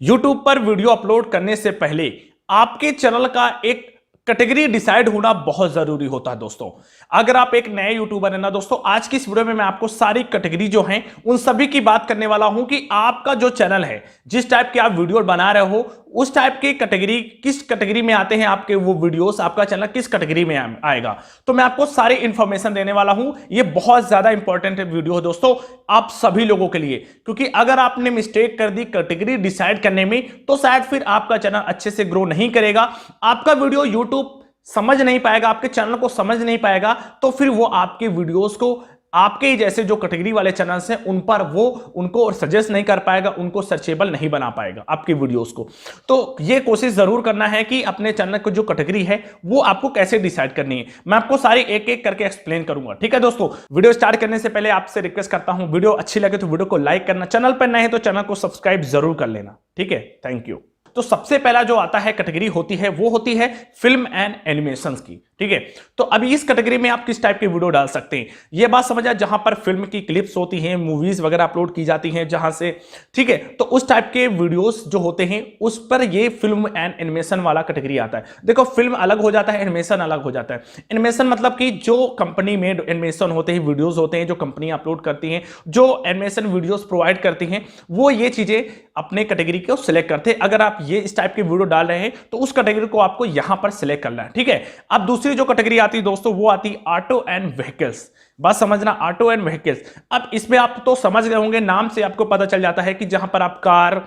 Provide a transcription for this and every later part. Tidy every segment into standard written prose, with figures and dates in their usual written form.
YouTube पर video upload करने से पहले आपके चैनल का एक कैटेगरी डिसाइड होना बहुत जरूरी होता है दोस्तों। अगर आप एक नए यूट्यूबर है ना दोस्तों, आज की इस वीडियो में मैं आपको सारी कैटेगरी जो हैं उन सभी की बात करने वाला हूं कि आपका जो चैनल है, जिस टाइप के आप वीडियो बना रहे हो, उस टाइप की कैटेगरी किस कैटेगरी में आते हैं आपके वो वीडियोस, आपका चैनल किस कैटेगरी में आएगा। तो मैं आपको सारी इंफॉर्मेशन देने वाला हूं। ये बहुत ज्यादा इंपॉर्टेंट वीडियो है दोस्तों आप सभी लोगों के लिए, क्योंकि अगर आपने मिस्टेक कर दी कैटेगरी डिसाइड करने में तो शायद फिर आपका चैनल अच्छे से ग्रो नहीं करेगा, आपका वीडियो यूट्यूब समझ नहीं पाएगा, आपके चैनल को समझ नहीं पाएगा, तो फिर वो आपके वीडियोस को आपके ही जैसे जो कैटेगरी वाले चैनल्स हैं उन पर वो उनको सजेस्ट नहीं कर पाएगा, उनको सर्चेबल नहीं बना पाएगा आपके वीडियोस को। तो ये कोशिश जरूर करना है कि अपने चैनल की जो कैटेगरी है वो आपको कैसे डिसाइड करनी है। मैं आपको सारी एक एक करके एक्सप्लेन करूंगा, ठीक है दोस्तों। वीडियो स्टार्ट करने से पहले आपसे रिक्वेस्ट करता हूं, वीडियो अच्छी लगे तो वीडियो को लाइक करना, चैनल पर नए हैं तो चैनल को सब्सक्राइब जरूर कर लेना, ठीक है। Thank you. तो सबसे पहला जो आता है कैटेगरी होती है वो होती है फिल्म एंड एनिमेशंस की, ठीक है। तो अभी इस कैटेगरी में आप किस टाइप की वीडियो डाल सकते हैं, ये बात समझा, जहां पर फिल्म की क्लिप्स होती हैं, मूवीज वगैरह अपलोड की जाती हैं जहां से, ठीक है। तो उस टाइप के वीडियोस जो होते हैं उस पर ये फिल्म एंड एनिमेशन वाला कैटेगरी आता है। देखो, फिल्म अलग हो जाता है, एनिमेशन अलग हो जाता है। एनिमेशन मतलब कि जो कंपनी मेड एनिमेशन होते हैं, वीडियोज होते हैं जो कंपनी अपलोड करती हैं, जो एनिमेशन वीडियोज प्रोवाइड करती हैं, वो ये चीजें अपने कैटेगरी को सिलेक्ट करते हैं। अगर आप ये इस टाइप की वीडियो डाल रहे हैं तो उस कैटेगरी को आपको यहां पर सिलेक्ट करना है, ठीक है। अब दूसरी जो कैटेगरी आती है दोस्तों वो आती है ऑटो एंड व्हीकल्स। बात समझना, ऑटो एंड व्हीकल्स। अब इसमें आप तो समझ गए होंगे, नाम से आपको पता चल जाता है कि जहां पर आप कार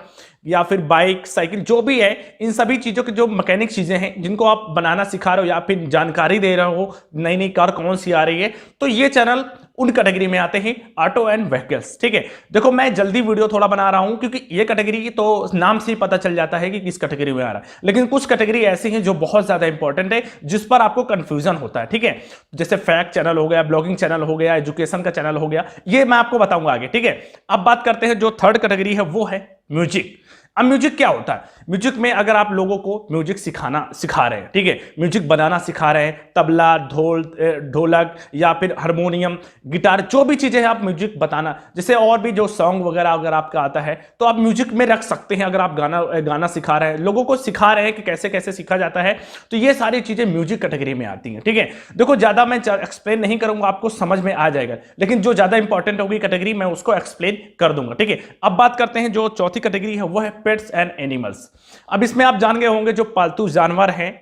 या फिर बाइक, साइकिल, जो भी है, इन सभी चीजों की जो मैकेनिक चीजें हैं जिनको आप बनाना सिखा रहे हो या फिर जानकारी दे रहे हो, नई नई कार कौन सी आ रही है, तो ये चैनल उन कैटेगरी में आते हैं, ऑटो एंड व्हीकल्स, ठीक है। देखो, मैं जल्दी वीडियो थोड़ा बना रहा हूं क्योंकि ये कैटेगरी तो नाम से ही पता चल जाता है कि किस कैटेगरी में आ रहा है, लेकिन कुछ कैटेगरी ऐसी हैं जो बहुत ज्यादा इंपॉर्टेंट है जिस पर आपको कंफ्यूजन होता है, ठीक है। जैसे फैक्ट चैनल हो गया, ब्लॉगिंग चैनल हो गया, एजुकेशन का चैनल हो गया, ये मैं आपको बताऊंगा आगे, ठीक है। अब बात करते हैं जो थर्ड कैटेगरी है वो है म्यूजिक। अब म्यूजिक क्या होता है? म्यूजिक में अगर आप लोगों को म्यूजिक सिखा रहे हैं, ठीक है, म्यूजिक बनाना सिखा रहे हैं, तबला, ढोलक या फिर हारमोनियम, गिटार, जो भी चीजें हैं आप म्यूजिक बताना, जैसे और भी जो सॉन्ग वगैरह अगर आपका आता है तो आप म्यूजिक में रख सकते हैं। अगर आप गाना सिखा रहे हैं, लोगों को सिखा रहे हैं कि कैसे कैसे सीखा जाता है, तो ये सारी चीजें म्यूजिक कैटेगरी में आती हैं, ठीक है। देखो, ज्यादा मैं एक्सप्लेन नहीं करूंगा, आपको समझ में आ जाएगा, लेकिन जो ज्यादा इंपॉर्टेंट होगी कैटेगरी मैं उसको एक्सप्लेन कर दूंगा, ठीक है। अब बात करते हैं जो चौथी कैटेगरी है वो है पेट्स एंड एनिमल्स। अब इसमें आप जान गए होंगे जो पालतू जानवर हैं,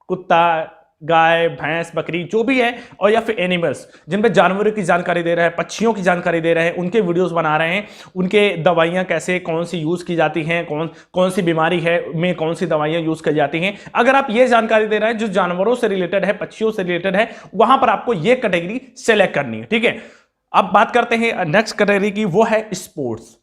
कुत्ता, गाय, भैंस, बकरी, जो भी है, और या फिर एनिमल्स जिनपे जानवरों की जानकारी दे रहे हैं, पक्षियों की जानकारी दे रहे हैं, उनके वीडियोस बना रहे हैं, उनके दवाइयां कैसे कौन सी यूज की जाती हैं, कौन सी बीमारी है में कौन सी दवाइयां यूज की जाती हैं, अगर आप ये जानकारी दे रहे हैं जो जानवरों से रिलेटेड है, पक्षियों से रिलेटेड है, वहां पर आपको ये कैटेगरी सेलेक्ट करनी है, ठीक है। अब बात करते हैं नेक्स्ट कैटेगरी की, वो है स्पोर्ट्स।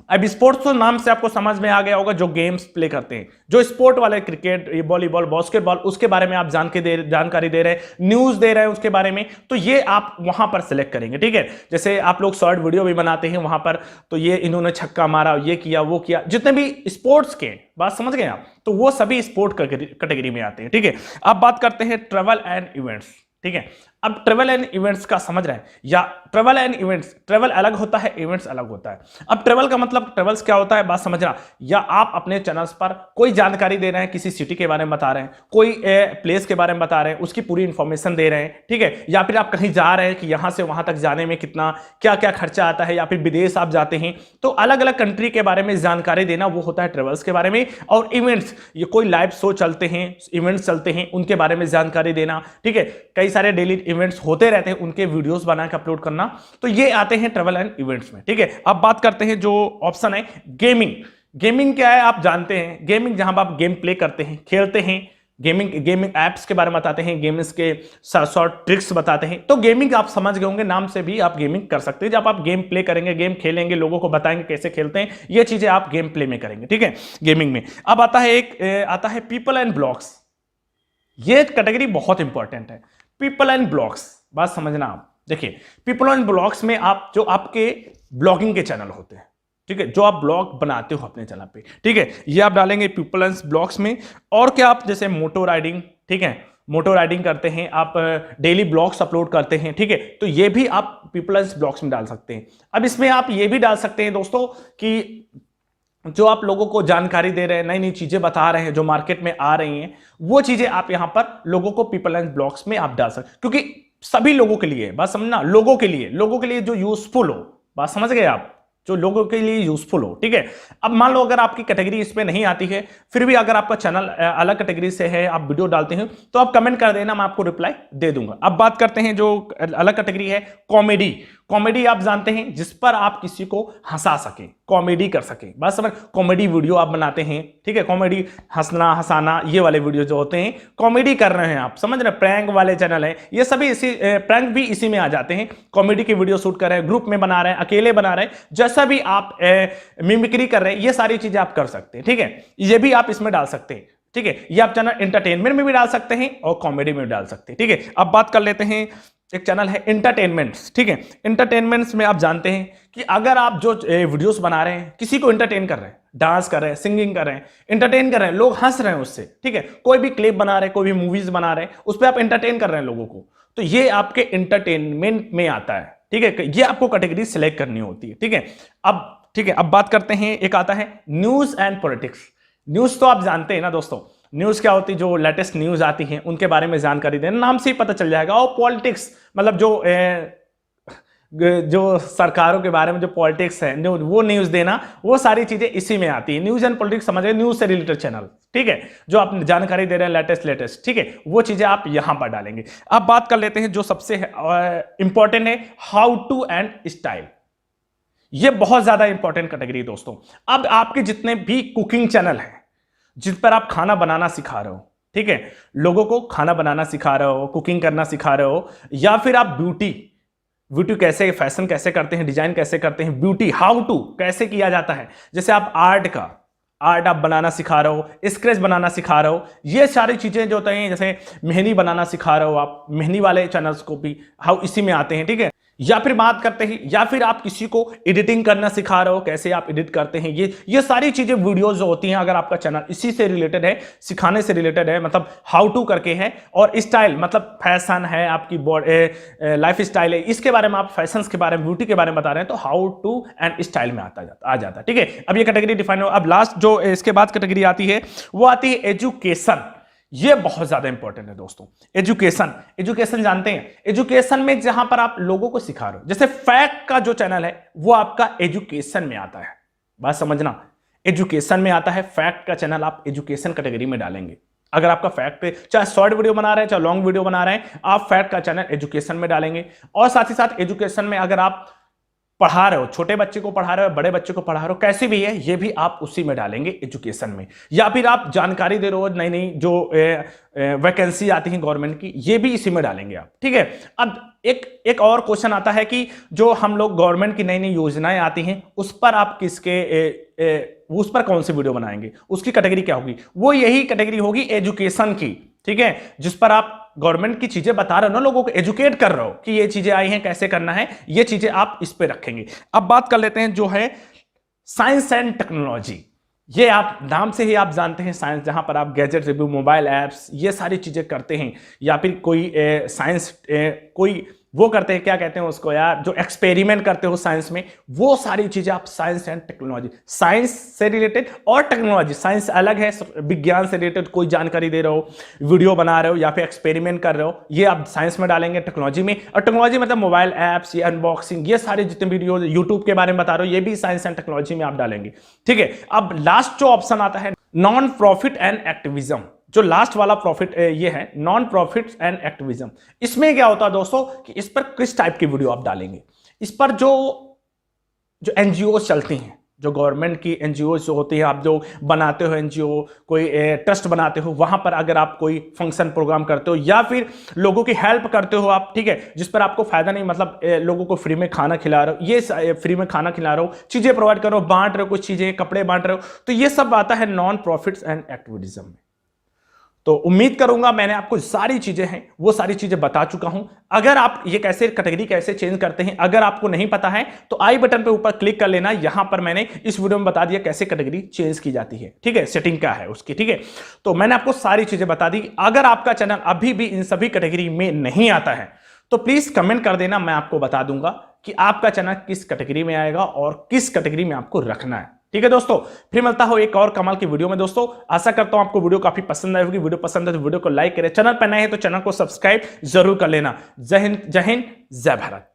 अब स्पोर्ट्स तो नाम से आपको समझ में आ गया होगा, जो गेम्स प्ले करते हैं, जो स्पोर्ट वाले, क्रिकेट, वॉलीबॉल, बास्केटबॉल, उसके बारे में आप जानकारी दे रहे हैं, न्यूज दे रहे हैं उसके बारे में, तो ये आप वहां पर सिलेक्ट करेंगे, ठीक है। जैसे आप लोग शॉर्ट वीडियो भी बनाते हैं वहां पर, तो ये इन्होंने छक्का मारा, ये किया, वो किया, जितने भी स्पोर्ट्स के, बात समझ गए आप, तो वो सभी स्पोर्ट कैटेगरी में आते हैं, ठीक है। अब बात करते हैं ट्रेवल एंड इवेंट्स, ठीक है। अब ट्रेवल एंड इवेंट्स का समझ रहे हैं, या ट्रेवल एंड इवेंट्स, ट्रेवल अलग होता है, इवेंट्स अलग होता है। अब ट्रेवल का मतलब, ट्रेवल्स क्या होता है, बात समझना, या आप अपने चैनल्स पर कोई जानकारी दे रहे हैं, किसी सिटी के बारे में बता रहे हैं, कोई प्लेस के बारे में बता रहे हैं, उसकी पूरी इंफॉर्मेशन दे रहे हैं, ठीक है। या फिर आप कहीं जा रहे हैं कि यहां से वहां तक जाने में कितना क्या क्या खर्चा आता है, या फिर विदेश आप जाते हैं, तो अलग अलग कंट्री के बारे में जानकारी देना, वो होता है ट्रेवल्स के बारे में। और इवेंट्स, ये कोई लाइव शो चलते हैं, इवेंट्स चलते हैं, उनके बारे में जानकारी देना, ठीक है। कई सारे डेली इवेंट्स होते रहते हैं, उनके वीडियोस बना के अपलोड करना, तो ये आते हैं ट्रैवल एंड इवेंट्स में, ठीक है। अब बात करते हैं जो ऑप्शन है गेमिंग। गेमिंग क्या है आप जानते हैं, गेमिंग जहां आप गेम प्ले करते हैं, खेलते हैं, गेमिंग एप्स के बारे में बताते हैं, गेम्स के शॉर्ट ट्रिक्स बताते हैं, तो गेमिंग आप समझ गए होंगे, नाम से भी आप गेमिंग कर सकते हैं। जब आप गेम प्ले करेंगे, गेम खेलेंगे, लोगों को बताएंगे कैसे खेलते हैं, ये चीजें आप गेम प्ले में करेंगे, ठीक है, गेमिंग में। अब आता है पीपल एंड ब्लॉग्स। ये कैटेगरी बहुत इंपॉर्टेंट है, पीपल एंड ब्लॉग्स, बात समझना आप। देखिए, पीपल एंड ब्लॉग्स में आप जो आपके ब्लॉगिंग के चैनल होते हैं, ठीक है, जो आप ब्लॉग बनाते हो अपने चैनल पे, ठीक है, ये आप डालेंगे पीपल एंड ब्लॉग्स में। और क्या, आप जैसे मोटो राइडिंग, ठीक है, मोटो राइडिंग करते हैं आप, डेली ब्लॉग्स अपलोड करते हैं, ठीक है, तो ये भी आप पीपल एंड ब्लॉग्स में डाल सकते हैं। अब इसमें आप ये भी डाल सकते हैं दोस्तों कि जो आप लोगों को जानकारी दे रहे हैं, नई नई चीजें बता रहे हैं जो मार्केट में आ रही हैं, वो चीजें आप यहां पर लोगों को पीपल एंड ब्लॉग्स में आप डाल सकते, क्योंकि सभी लोगों के लिए, बात समझना, लोगों के लिए जो यूजफुल हो, बात समझ गए आप, जो लोगों के लिए यूजफुल हो, ठीक है। अब मान लो अगर आपकी कैटेगरी इसमें नहीं आती है, फिर भी अगर आपका चैनल अलग कैटेगरी से है, आप वीडियो डालते हैं, तो आप कमेंट कर देना, मैं आपको रिप्लाई दे दूंगा। अब बात करते हैं जो अलग कैटेगरी है, कॉमेडी। कॉमेडी आप जानते हैं, जिस पर आप किसी को हंसा सके, कॉमेडी कर सके, बस समझ, कॉमेडी वीडियो आप बनाते हैं, ठीक है, कॉमेडी, हंसना हंसाना, ये वाले वीडियो जो होते हैं कॉमेडी कर रहे हैं आप, समझ रहे हैं, प्रैंक वाले चैनल है ये सभी, इसी प्रैंक भी इसी में आ जाते हैं। कॉमेडी की वीडियो शूट कर रहे हैं, ग्रुप में बना रहे हैं, अकेले बना रहे हैं, जैसा भी आप मिमिक्री कर रहे हैं, ये सारी चीजें आप कर सकते हैं, ठीक है, ये भी आप इसमें डाल सकते हैं, ठीक है। ये आप चैनल एंटरटेनमेंट में भी डाल सकते हैं और कॉमेडी में भी डाल सकते हैं, ठीक है। अब बात कर लेते हैं, एक चैनल है इंटरटेनमेंट्स, ठीक है। इंटरटेनमेंट्स में आप जानते हैं कि अगर आप जो वीडियोस बना रहे हैं, किसी को इंटरटेन कर रहे हैं, डांस कर रहे हैं, सिंगिंग कर रहे हैं, इंटरटेन कर रहे हैं, लोग हंस रहे हैं उससे, ठीक है, कोई भी क्लिप बना रहे हैं, कोई भी मूवीज बना रहे हैं, उस पर आप इंटरटेन कर रहे हैं लोगों को, तो ये आपके इंटरटेनमेंट में आता है, ठीक है। ये आपको कैटेगरी सिलेक्ट करनी होती है, ठीक है। अब बात करते हैं, एक आता है न्यूज एंड पॉलिटिक्स। न्यूज तो आप जानते हैं ना दोस्तों, न्यूज क्या होती है, जो लेटेस्ट न्यूज आती है उनके बारे में जानकारी देना, नाम से ही पता चल जाएगा। और पॉलिटिक्स मतलब जो सरकारों के बारे में जो पॉलिटिक्स है, वो न्यूज देना, वो सारी चीजें इसी में आती है। न्यूज एंड पॉलिटिक्स समझ रहे, न्यूज से रिलेटेड चैनल, ठीक है, जो आप जानकारी दे रहे हैं लेटेस्ट, ठीक है, वो चीजें आप यहां पर डालेंगे। अब बात कर लेते हैं जो सबसे इंपॉर्टेंट है, हाउ टू एंड स्टाइल। ये बहुत ज्यादा इंपॉर्टेंट कैटेगरी दोस्तों। अब आपके जितने भी कुकिंग चैनल हैं, जिस पर आप खाना बनाना सिखा रहे हो, ठीक है, लोगों को खाना बनाना सिखा रहे हो, कुकिंग करना सिखा रहे हो, या फिर आप ब्यूटी कैसे, फैशन कैसे करते हैं, डिजाइन कैसे करते हैं, ब्यूटी हाउ टू कैसे किया जाता है, जैसे आप आर्ट आप बनाना सिखा रहे हो, स्केच बनाना सिखा रहे हो, ये सारी चीजें जो होती हैं, जैसे मेहंदी बनाना सिखा रहे हो आप, मेहंदी वाले चैनल्स को भी हाउ इसी में आते हैं, ठीक है। या फिर बात करते हैं, या फिर आप किसी को एडिटिंग करना सिखा रहे हो, कैसे आप एडिट करते हैं, ये सारी चीजें वीडियोस जो होती हैं, अगर आपका चैनल इसी से रिलेटेड है, सिखाने से रिलेटेड है, मतलब हाउ टू करके है, और स्टाइल मतलब फैशन है, आपकी बॉडी लाइफ स्टाइल है, इसके बारे में आप फैशन के बारे में, ब्यूटी के बारे में बता रहे हैं, तो हाउ टू एंड स्टाइल में आ जाता, ठीक है। अब ये कैटेगरी डिफाइन हो। अब लास्ट जो इसके बाद कैटेगरी आती है, वो आती है एजुकेशन। ये बहुत ज्यादा इंपॉर्टेंट है दोस्तों। एजुकेशन जानते हैं, एजुकेशन में जहां पर आप लोगों को सिखा रहे हो, जैसे फैक्ट का जो चैनल है वो आपका एजुकेशन में आता है, बात समझना, एजुकेशन में आता है, फैक्ट का चैनल आप एजुकेशन कैटेगरी में डालेंगे। अगर आपका फैक्ट चाहे शॉर्ट वीडियो बना रहे हैं, चाहे लॉन्ग वीडियो बना रहे हैं, आप फैक्ट का चैनल एजुकेशन में डालेंगे। और साथ ही साथ एजुकेशन में अगर आप पढ़ा रहे हो, छोटे बच्चे को पढ़ा रहे हो, बड़े बच्चे को पढ़ा रहे हो, कैसे भी है, ये भी आप उसी में डालेंगे एजुकेशन में। या फिर आप जानकारी दे रहे हो, नई नई जो वैकेंसी आती है गवर्नमेंट की, ये भी इसी में डालेंगे आप, ठीक है। अब एक और क्वेश्चन आता है कि जो हम लोग गवर्नमेंट की नई नई योजनाएं आती हैं, उस पर आप उस पर कौन सी वीडियो बनाएंगे, उसकी कैटेगरी क्या होगी, वो यही कैटेगरी होगी एजुकेशन की, ठीक है, जिस पर आप गवर्नमेंट की चीजें बता रहे हो ना, लोगों को एजुकेट कर रहे हो कि ये चीजें आई हैं, कैसे करना है, ये चीजें आप इस पे रखेंगे। अब बात कर लेते हैं जो है साइंस एंड टेक्नोलॉजी। ये आप नाम से ही आप जानते हैं साइंस, जहां पर आप गैजेट रिव्यू, मोबाइल एप्स, ये सारी चीजें करते हैं, या फिर कोई साइंस कोई वो करते हैं, क्या कहते हैं उसको यार, जो एक्सपेरिमेंट करते हो साइंस में, वो सारी चीजें आप साइंस एंड टेक्नोलॉजी, साइंस से रिलेटेड और टेक्नोलॉजी, साइंस अलग है, विज्ञान से रिलेटेड कोई जानकारी दे रहे हो, वीडियो बना रहे हो या फिर एक्सपेरिमेंट कर रहे हो, ये आप साइंस में डालेंगे, टेक्नोलॉजी में। और टेक्नोलॉजी मतलब मोबाइल एप्स, ये अनबॉक्सिंग, ये सारे जितने वीडियो यूट्यूब के बारे में बता रहे हो, ये भी साइंस एंड टेक्नोलॉजी में आप डालेंगे, ठीक है। अब लास्ट जो ऑप्शन आता है, नॉन प्रॉफिट एंड एक्टिविज्म, जो लास्ट वाला प्रॉफिट ये है, नॉन प्रॉफिट एंड एक्टिविज्म। इसमें क्या होता है दोस्तों कि इस पर किस टाइप की वीडियो आप डालेंगे, इस पर जो एनजीओ चलती हैं, जो गवर्नमेंट की एनजीओ जो होती है, आप जो बनाते हो एनजीओ, कोई ट्रस्ट बनाते हो, वहां पर अगर आप कोई फंक्शन प्रोग्राम करते हो या फिर लोगों की हेल्प करते हो आप, ठीक है, जिस पर आपको फायदा नहीं, मतलब लोगों को फ्री में खाना खिला रहे हो, ये फ्री में खाना खिला रहे हो, चीजें प्रोवाइड करो, बांट रहे हो, कुछ चीजें कपड़े बांट रहे हो, तो ये सब आता है नॉन प्रॉफिट एंड एक्टिविज्म में। तो उम्मीद करूंगा मैंने आपको सारी चीजें हैं वो सारी चीजें बता चुका हूं। अगर आप ये कैसे कैटेगरी कैसे चेंज करते हैं, अगर आपको नहीं पता है तो आई बटन पे ऊपर क्लिक कर लेना, यहां पर मैंने इस वीडियो में बता दिया कैसे कैटेगरी चेंज की जाती है, ठीक है, सेटिंग क्या है उसकी, ठीक है। तो मैंने आपको सारी चीजें बता दी। अगर आपका चैनल अभी भी इन सभी कैटेगरी में नहीं आता है तो प्लीज कमेंट कर देना, मैं आपको बता दूंगा कि आपका चैनल किस कैटेगरी में आएगा और किस कैटेगरी में आपको रखना है। ठीक है दोस्तों, फिर मिलता हो एक और कमाल की वीडियो में दोस्तों। आशा करता हूं आपको वीडियो काफी पसंद आई होगी। वीडियो पसंद है तो वीडियो को लाइक करें, चैनल पर नए हैं तो चैनल को सब्सक्राइब जरूर कर लेना। जय हिंद, जय हिंद, जय भारत।